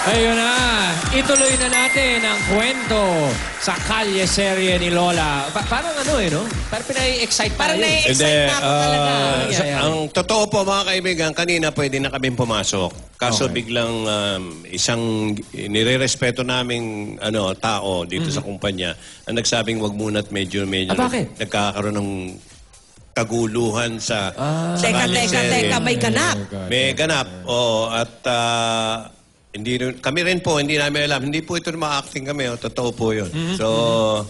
Ayun na. Ituloy na natin ang kwento sa kalye serye ni Lola. Parang ano no? Parang pinai-excite Parang tayo. nai-excite na ako talaga. Ang totoo po mga kaibigan, kanina pwede na kaming pumasok. Kaso Okay. biglang isang nire-respeto naming tao dito sa kumpanya ang nagsabing wag muna at medyo bakit? nagkakaroon ng kaguluhan sa Teka, serye. may ganap. May ganap. At kami rin po, hindi namin alam. Hindi po ito ma-acting kami. Totoo po yun. So,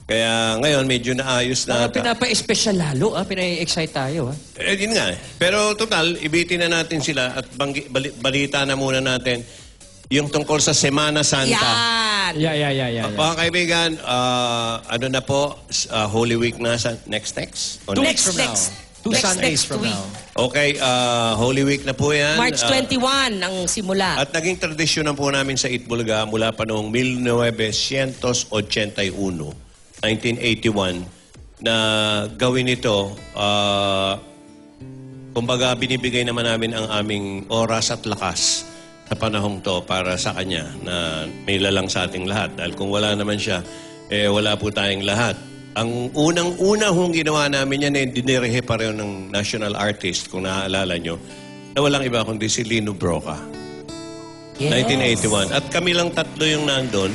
kaya ngayon medyo naayos na. Parang pinapa-espesyal lalo, pinai-excite tayo. Yun nga. Pero total, ibitin na natin sila at balita na muna natin yung tungkol sa Semana Santa. Yan. Yeah. Mga kaibigan, ano na po, Holy Week na sa next? O Next. Two Next Sundays from week. now. Okay, Holy Week na po yan. March 21 ang simula. At naging tradisyon na po namin sa Itbulaga mula pa noong 1981, 1981, na gawin ito. Kumbaga, binibigay naman namin ang aming oras at lakas sa panahong to para sa kanya na may lalang sa ating lahat. Dahil kung wala naman siya, wala po tayong lahat. Ang unang-una hong ginawa namin yan, dinirehe pareho ng national artist, kung naaalala nyo, na walang iba kundi si Lino Broca. Yes. 1981. At kami lang tatlo yung nandun.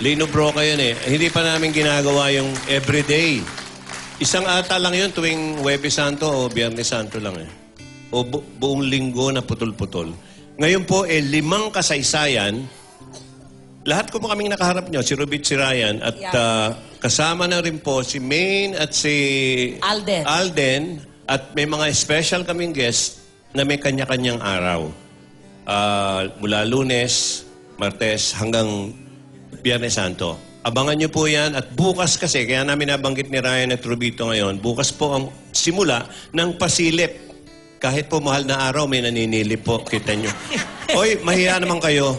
Lino Broca yun Hindi pa namin ginagawa yung everyday. Isang ata lang yun tuwing Huwebes Santo o Biyernes Santo lang O buong linggo na putol-putol. Ngayon po, 5 kasaysayan. Lahat ko po kaming nakaharap nyo, si Rubit, si Ryan, at kasama na rin po si Maine at si Alden. At may mga special kaming guest na may kanya-kanyang araw. Mula Lunes, Martes, hanggang Biyernes Santo. Abangan nyo po yan. At bukas kasi, kaya namin nabanggit ni Ryan at Rubito ngayon, bukas po ang simula ng pasilip. Kahit po mahal na araw, may naninilip po. Kita nyo. Oy, mahiya naman kayo.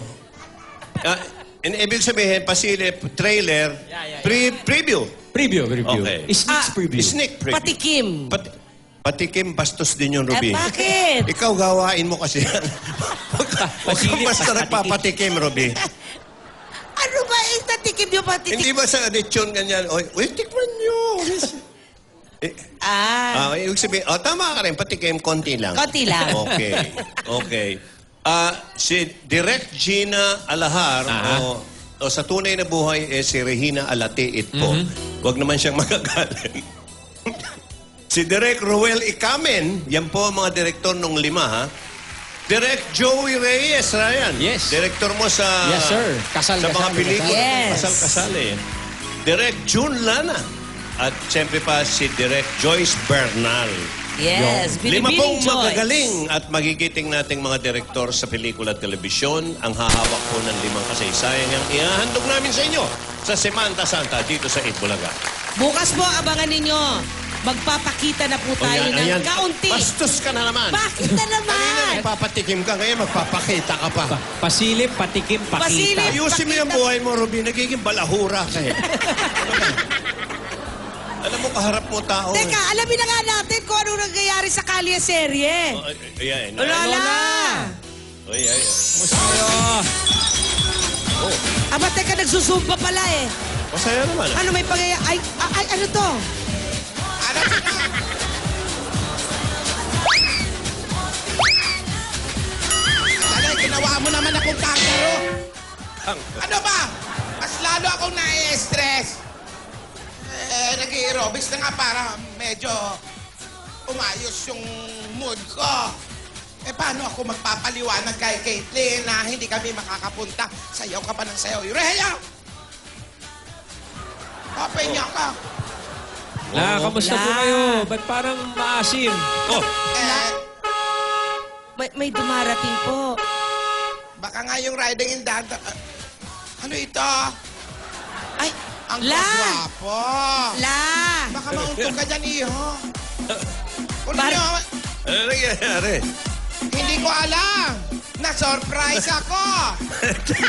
Ibig sabihin, pasilip, trailer, preview. Preview. Okay. Sneak preview. Sneak preview. Patikim. Patikim, bastos din yung Ruby. Bakit? Ikaw gawain mo kasi yan. Huwag kang basta nagpapatikim, Ruby. Ano ba yung tatikim yung patikim? Hindi ba sa lechon ganyan? Uy, tikman nyo. Ibig sabihin, tama ka rin, patikim, konti lang. Konti lang. Okay. Si Direk Gina Alahar, o sa tunay na buhay, si Regina Alatiit po. Huwag naman siyang magagaling. Si Direk Ruel Ikamen, yan po ang mga direktor nung 5, ha? Direk Joey Reyes, Ryan. Yes. Direktor mo sa... Yes, sir. Kasal, sa mga pelikula. Yes. Kasal Direk June Lana. At siyempre pa si Direk Joyce Bernal. Yes, 5 Binibining pong Joyce. magagaling at magigiting nating mga direktor sa pelikula at telebisyon ang hahawak po ng 5 kasaysayan ang ihahandog namin sa inyo sa Semana Santa dito sa Itbulaga. Bukas po, abangan ninyo. Magpapakita na po tayo ng kaunti. Bastos ka na naman. Bakit na Kanina naman? nagpapatikim ka, ngayon magpapakita ka pa. Pasilip, patikim, pakita. Pasilip. Ayusin mo yung buhay mo, Ruby. Nagiging balahura ka Alam mo, kaharap mo tao. Teka, alamin na nga natin kung ano nangyayari sa kalye serye. Ayan. Lola! Ay. Musta kayo? Aba, teka, nagsusumpa pala Masaya naman. Ano may pangyayari? Ay, ano to? Talaga, ginawa mo naman akong kankaro. Ano ba? Mas lalo akong na-stress. Nag-aerobics na nga para medyo umayos yung mood ko. Paano ako magpapaliwanag kay Caitlyn na hindi kami makakapunta? Sayaw ka pa ng sayaw. Yureya! Papahinga ka. Kamusta po kayo? Ba't parang maasim? May dumarating po. Baka nga yung riding in that... ano ito? Ay, Ang La! gwapo. La! Baka mauntog ka dyan, iho. Bar- Ano nangyayari? Hindi ko alam. Na-surprise ako.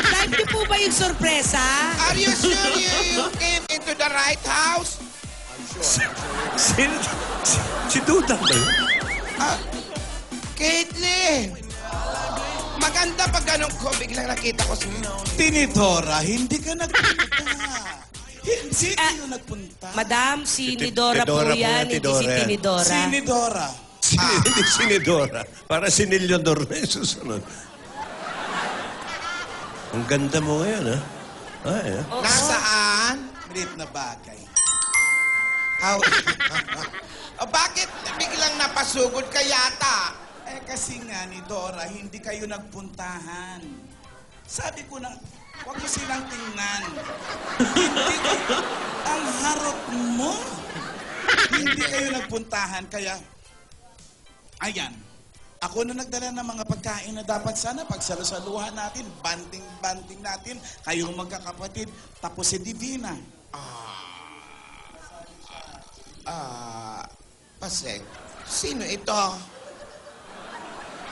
Like niyo po ba yung sorpresa? Are you sure you came into the right house? Si Dudang ba yun? Caitlyn! Maganda pag ganun ko, biglang nakita ko si Tinidora, hindi ka nagpunta. Hindi kayo nagpunta. Madam, si Nidora po Tidora po yan, yan, hindi Tidora si yan. Tinidora. Si Nidora. Hindi sinidora. Para sinilyon na yung susunod. Ang ganda mo ngayon, ha? Ay, ha? Oo. Nasaan? Maliit na bagay. How? Bakit biglang napasugod ka yata? Eh kasi nga ni Dora, hindi kayo nagpuntahan. Sabi ko nang, huwag mo silang tingnan. Hindi kayo, ang harap mo. Hindi kayo nagpuntahan, kaya, ayan, ako na nagdala ng mga pagkain na dapat sana pagsalusaluhan natin, banding-banding natin, kayong magkakapatid, tapos si Divina. Pasek, sino ito?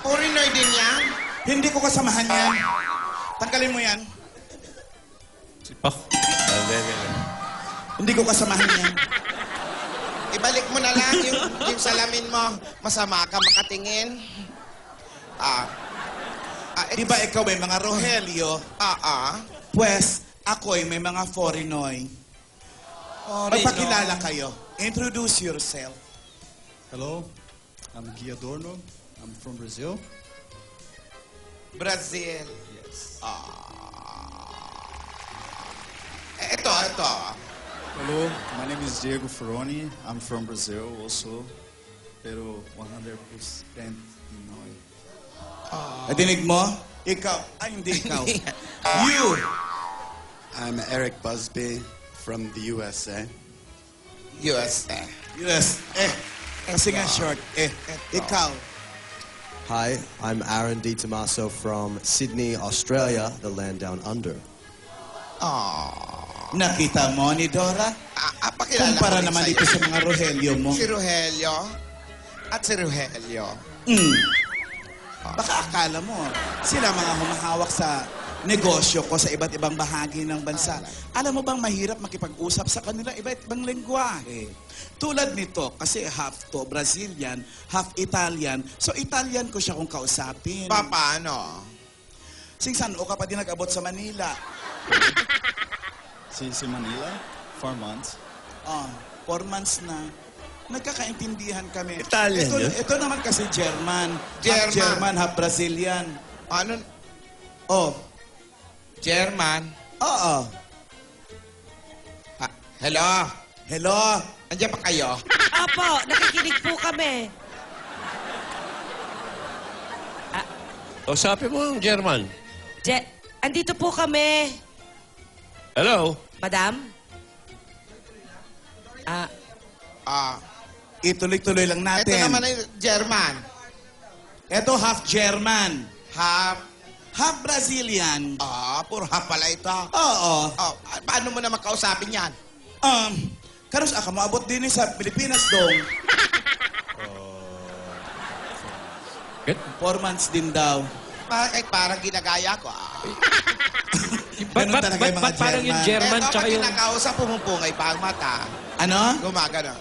Purinoy din yan? Hindi ko kasamahan yan. Tanggalin mo yan. Sipak. Hindi ko kasamahan yan. Ibalik mo na lang yung salamin mo. Masama ka makatingin. Di ba ikaw may mga Rogelio? Pues, ako'y may mga Forinoy. Magpakilala kayo. Introduce yourself. Hello, I'm Guy Adorno. I'm from Brazil. Brazil. Yes. Ito. Hello, my name is Diego Ferroni. I'm from Brazil also, pero 100% Pinoy. Nadinig mo? Ikaw. Ay, hindi ikaw. You. I'm Eric Busby from the USA. USA. Yes. Kasi nga short. Ikaw. Hi, I'm Aaron Di Tomaso from Sydney, Australia, the land down under. Nakita mo ni Dora? Pakilala Kumpara ko rin naman sa'yo. dito sa mga Rogelio mo. Si Rogelio at si Rogelio. Baka akala mo, sila mga humahawak sa negosyo ko sa iba't ibang bahagi ng bansa. Alam mo bang mahirap makipag-usap sa kanila iba't ibang lengguwahe? Tulad nito, kasi half to Brazilian, half Italian. So Italian ko siya kung kausapin. Paano? Singsan o ka pa din nag-abot sa Manila. Si Manila, 4 months. 4 months na. Nagkakaintindihan kami. Italian yun? Ito naman kasi German. Half German. German, half Brazilian. Ano? Oh, German. oo. Hello? Hello? Andiyan pa kayo? Apo, nakikinig po kami. O, sabi mo yung German. Andito po kami. Hello? Madam? Ituloy-tuloy lang Ito natin. naman ay German. Ito half German. Half. Half Brazilian. Puro half pala ito. Oo. Paano mo naman kausapin yan? Karos aka maabot din sa Pilipinas dong. 4 months din daw. Bakit parang ginagaya ko? Ganun talaga yung mga parang yung German Ito, tsaka pag yung... kinakausap, pumupungay pa ang mata. Ano? Gumagano.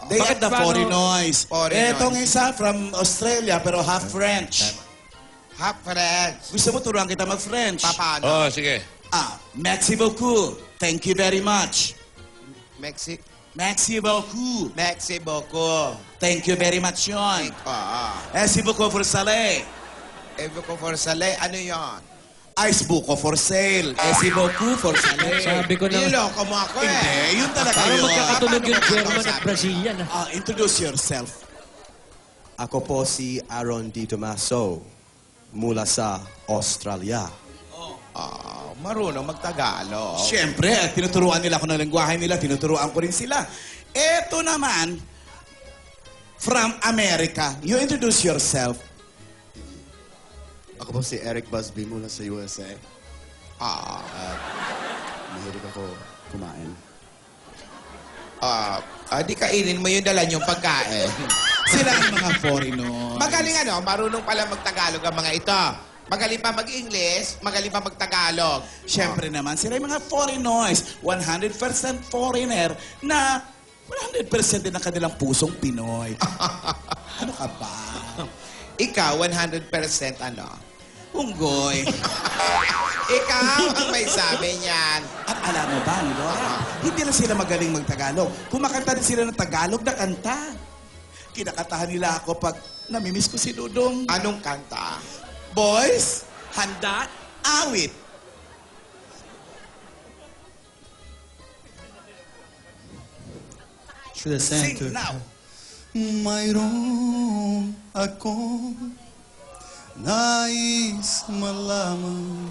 They Bakit are the paano- Forinoys. Forinoys. Etong isa from Australia pero half French. Half French. Gusto mo turuan kita mag-French? Paano? Oh, sige. Merci beaucoup. Thank you very much. Mexico. Merci beaucoup. Mexico. Thank you very much yun. Merci beaucoup for sale. Evo for sale. Ano yon? Ice buko for sale. Merci beaucoup for sale. Sabi ko na... Niloko mo ako Hindi, yun talaga Parang yun. magkakatunog yung Paano mo German at kakausapin? Brazilian. Introduce yourself. Ako po si Aaron Di Tomaso mula sa Australia. Marunong magtagalog. Siyempre, tinuturuan nila ako ng lengguwahe nila, tinuturuan ko rin sila. Eto naman, from America. You introduce yourself. Ako po si Eric Busby mula sa USA. Mahilig ako kumain. Di kainin mo yung dala niyong pagkain. Sila ang mga Forinoy. Magaling marunong pala magtagalog ang mga ito. Magaling pa mag-English, magaling pa magtagalog. Siyempre naman, sila yung mga Forinoys. 100% foreigner na 100% din ang kanilang pusong Pinoy. Ano ka ba? Ikaw, 100% ano? Unggoy. Ikaw ang may sabi niyan. At alam mo ba, Nidora, hindi lang sila magaling mag-Tagalog. Kumakanta din sila ng Tagalog na kanta. Kinakatahan nila ako pag namimiss ko si Dudong. Anong kanta? Boys, handa, awit. To the Sing center. now. Mayroong akong nais malaman.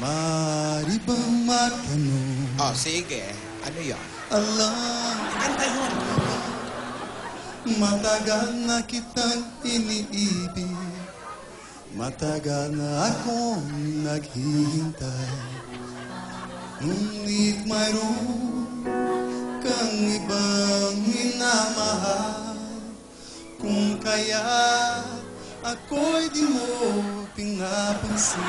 Maaari bang matanong? Oh, sige. Ano yon? Alam, Kanta yun. matagal na kitang iniibig. Matagal na akong naghihintay. Ngunit mayroon kang ibang minamahal. Kung kaya ako'y di mo pinapansin.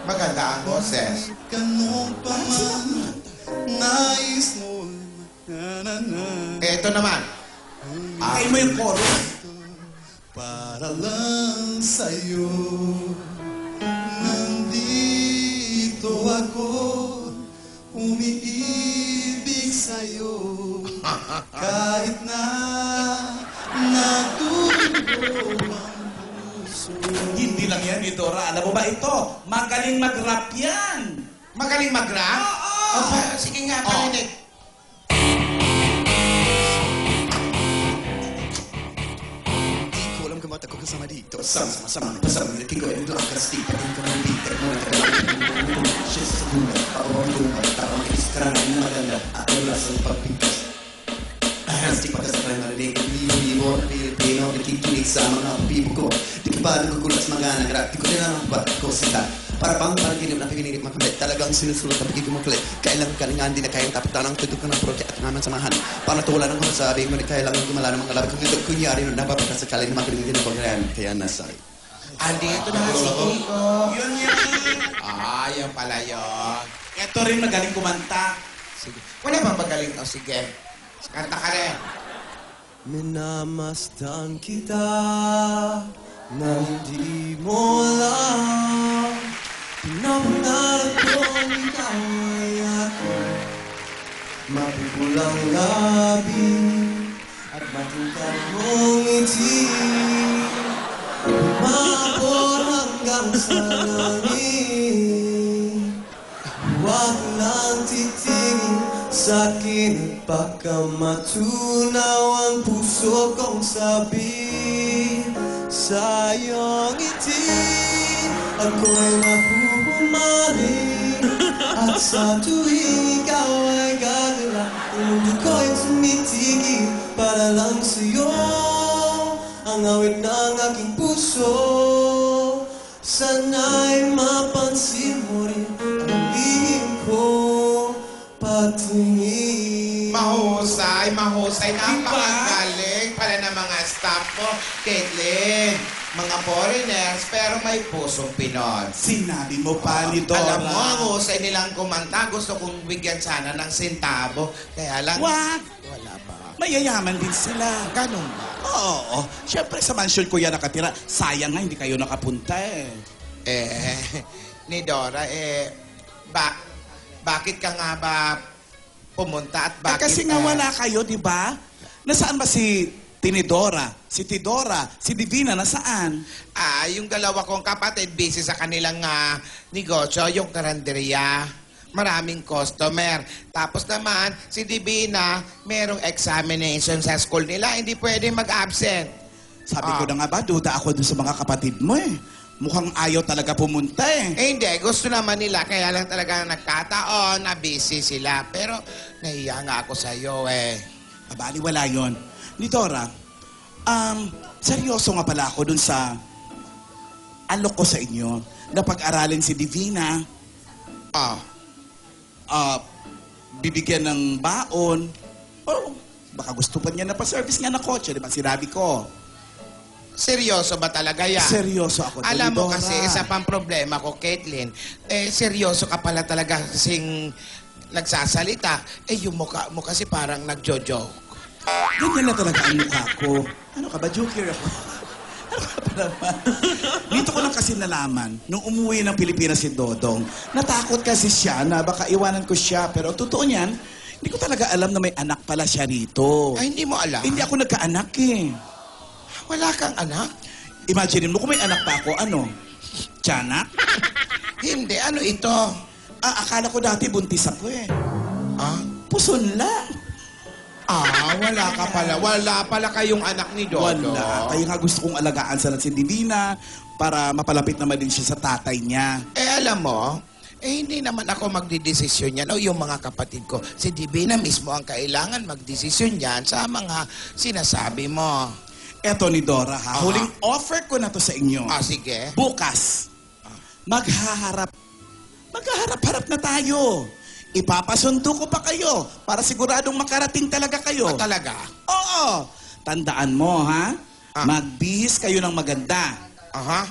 Maganda ang boses. Ganun pa man, nais mo na. Eto naman. Ay mo yung chorus. Para lang sa'yo, nandito ako, umiibig sa'yo. Kahit na natutubo ang puso. Hindi lang yan, Nidora. Alam mo ba ito? Magaling mag-rap yan. Magaling mag-rap? Oo. Oh, sige nga, parinig. Di ko alam kung ba't ako kasama dito. Sama-sama, pasama, ko yung lakas, di pa rin ka ng bitter mo na kailangan. Siya sa gula, pabawang lupa, tapang kiskarang na maganda, at wala sa pagpintas. Di pa kasabay marinig, libo-libo, Pilipino, nakikinig sa mga pibo ko. Di ka ba nagugulas mga nagrap, di ko nilang ba ko sita. Para bang panaginip na pagininig makamit, talagang sinusulot ang pagiging makulit. Kailang kalingan, di na kayang tapatanang tudok ka ng prote at naman samahan. Para tuwala ng masasabi, ngunit kailangan gumala ng mga labi. Kung ito kunyari, napapakasakali ng mga kinig ng pagkarayan, kaya nasay. Andito na si Kiko. Yun yan. Ah, yan pala yun. Ito rin magaling kumanta. Sige. Wala bang magaling? O sige. Kanta ka rin. Minamasdan kita nang di mo lang pinamanaran kong ikaw ay ako. Mapupulang labi at matungkad mong ngiti, umabot hanggang sa langit. Huwag lang titingin sa'kin at baka matunaw ang puso kong sabi sa iyong ngiti. Ako'y mabubumaling at sa tuwing ikaw ay gagala, ang mundo ko'y tumitigil para lang sa'yo. Ang awit ng aking puso, sana'y mapansin mo rin ang lihim ko patingin. Mahusay, mahusay. Napakagaling pala ng mga staff mo. Caitlin, mga foreigners, pero may pusong Pinoy. Sinabi mo pa, Nidora. Alam mo, ang husay nilang kumanta. Gusto kong bigyan sana ng sentabo. Kaya lang... Wag! Wala ba? Mayayaman din sila. Ganun ba? Oo. Siyempre, sa mansion ko yan nakatira. Sayang nga, hindi kayo nakapunta eh. Ni Dora, bakit ka nga ba pumunta at bakit... Kasi nga wala kayo, di ba? Nasaan ba si Tinidora, si Tidora, si Divina, nasaan? Yung dalawa kong kapatid, busy sa kanilang negosyo, yung karanderya. Maraming customer. Tapos naman, si Divina, merong examination sa school nila. Hindi pwede mag-absent. Sabi ko na nga ba, duda ako dun sa mga kapatid mo eh. Mukhang ayaw talaga pumunta eh. Hindi. Gusto naman nila. Kaya lang talaga nagkataon na busy sila. Pero nahiya nga ako sa iyo eh. Abali, wala yun. Nidora, seryoso nga pala ako dun sa alok ko sa inyo na pag-aralin si Divina. Bibigyan ng baon. Oh, baka gusto pa niya na pa-service niya na kotse, di ba? Sinabi ko. Seryoso ba talaga yan? Seryoso ako. Alam mo Nidora. kasi, isa pang problema ko, Caitlin, seryoso ka pala talaga kasing nagsasalita. Yung mukha mo kasi parang nagjo-joke. Ganyan na talaga ang mukha ko. Ano ka ba? Joker ako. Ano Dito ko lang kasi nalaman, nung umuwi ng Pilipinas si Dodong, natakot kasi siya na baka iwanan ko siya. Pero totoo niyan, hindi ko talaga alam na may anak pala siya rito. Ay, hindi mo alam? Hindi ako nagkaanak eh. Wala kang anak? Imagine mo kung may anak pa ako, ano? Tiyanak? Hindi, ano ito? Akala ko dati buntis ako eh. Ah? Puson lang. Wala ka pala. Wala pala kayong anak ni Dodo. Wala. Kaya nga gusto kong alagaan sana si Divina para mapalapit naman din siya sa tatay niya. Alam mo, hindi naman ako magdidesisyon yan o yung mga kapatid ko. Si Divina mismo ang kailangan magdesisyon yan sa mga sinasabi mo. Eto ni Dora ha, huling offer ko na to sa inyo. Sige. Bukas, maghaharap na tayo. Ipapasundo ko pa kayo para siguradong makarating talaga kayo. Talaga? Oo. Tandaan mo ha, magbihis kayo ng maganda. Aha.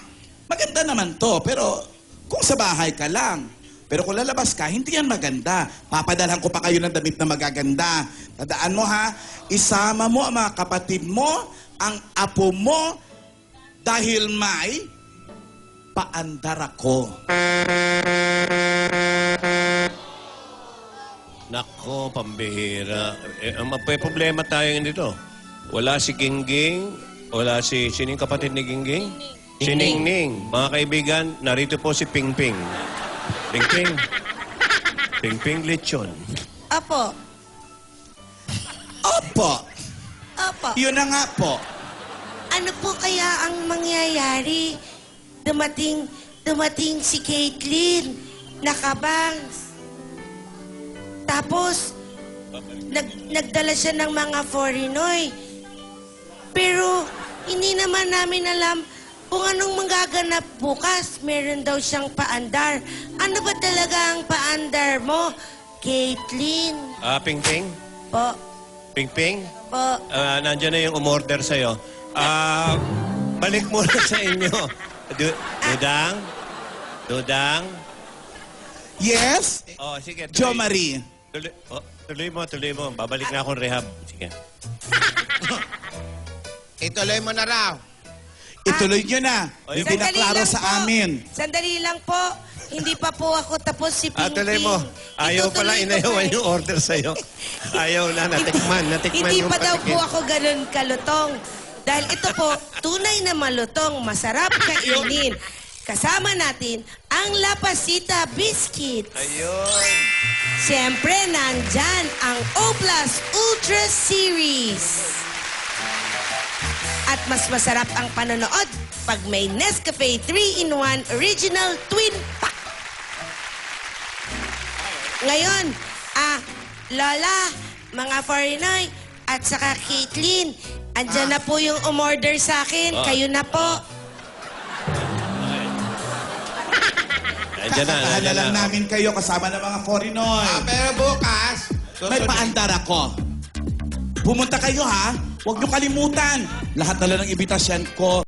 Maganda naman to, pero kung sa bahay ka lang. Pero kung lalabas ka, hindi yan maganda. Papadalhan ko pa kayo ng damit na magaganda. Tandaan mo ha, isama mo ang mga kapatid mo, ang apo mo, dahil may paandar ako. Nako, pambihira. May problema tayo dito. Wala si Gingging, wala si... Sino yung kapatid ni Gingging? Si Ningning. Mga kaibigan, narito po si Pingping. Pingping. Pingping Lechon. Apo. Opo, Apo. yun na nga po. Ano po kaya ang mangyayari? Dumating si Caitlyn, nakabangs. Tapos, nagdala siya ng mga foreignoy. Pero, hindi naman namin alam kung anong magaganap bukas. Meron daw siyang paandar. Ano ba talaga ang paandar mo, Caitlyn? Pingping? Po, Pingping? po. Nandiyan na yung umorder sa'yo. Balik muna sa inyo. Dudang? Dudang? Yes, Oh, sige. Jo Marie. Tuloy mo. Babalik na akong rehab. Sige. Ituloy mo na raw. Ituloy nyo na. Hindi na klaro sa amin. Sandali lang po. Hindi pa po ako tapos si Ping Tuloy mo. Ayaw pala, inayawan yung order sa'yo. Ayaw na, natikman Hindi yung pa daw patikin. po ako ganun kalutong. Dahil ito po, tunay na malutong, masarap kainin. Kasama natin ang La Pasita Biscuits. Ayun. Siyempre, nandyan ang O+ Ultra Series. At mas masarap ang panonood pag may Nescafe 3-in-1 Original Twin Pack. Ngayon, Lola, mga foreignoy, at saka Caitlyn, andyan na po yung umorder sa akin. Kayo na po. Nandiyan na. Kakahala lang namin kayo kasama ng mga foreignoy. Pero bukas, May paandar ako. Pumunta kayo ha. Huwag niyo kalimutan. Lahat na lang ng imbitasyon ko